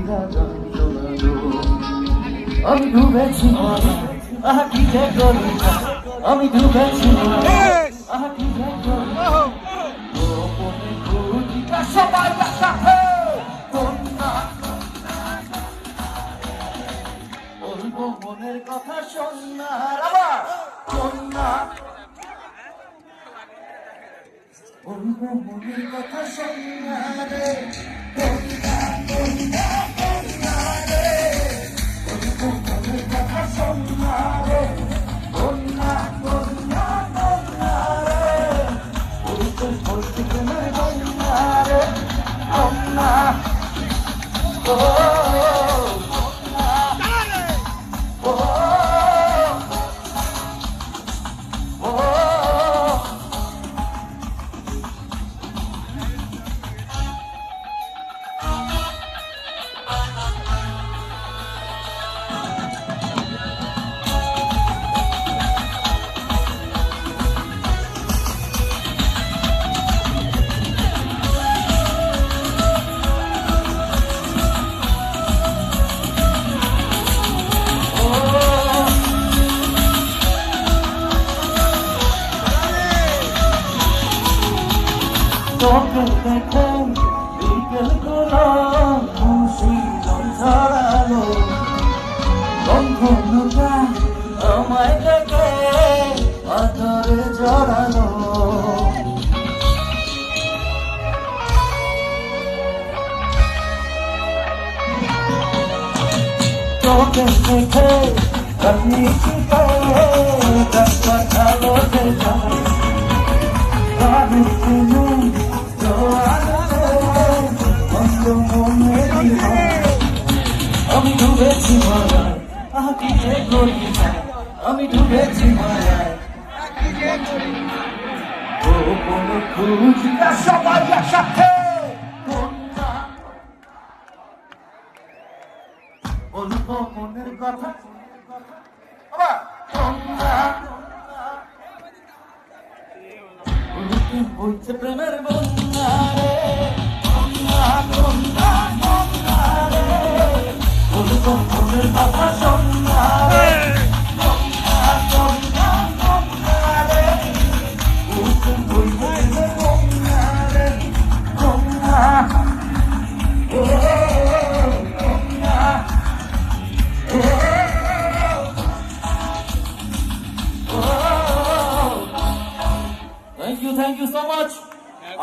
পাখিরা গান শোনালো। আমি ডুবেছি মায়া, আহা কি যে করি না। আমি ডুবেছি মায়া, আহা কি যে করি না। গোপনে খুঁজিটা সবাই একসাথে কন্যা, বলবো মনের কথা শোনার আবার কন্যা, বলবো মনের কথা শোনারে কন্যা কন্যা কন্যা রে, বলবো মনের কথা শোনারে কন্যা কন্যা কন্যা রে, বলতে বলতে প্রেমের কন্যা রে কন্যা। ও তোকে দেখে বিকেল গুলো খুশি ছড়ালো, বন্ধুটা আমায় দেখে আদরে জড়ালো। তোকে দেখে আপনি ভালো যায় আমি ডুবেছি মায়ায়, আহা কি যে করি না। আমি ডুবেছি মায়ায়, গোপনে খুঁজিটা সবাই একসাথে কন্যা, বলবো মনের কথা কন্যা, বইছে প্রেমের বন্যা রে কন্যা কন্যা কন্যা রে, বলবো মনের কথা শোনা রে কন্যা কন্যা কন্যা রে, বইছে প্রেমের বন্যা রে কন্যা। ও কন্যা, ও, thank you so much.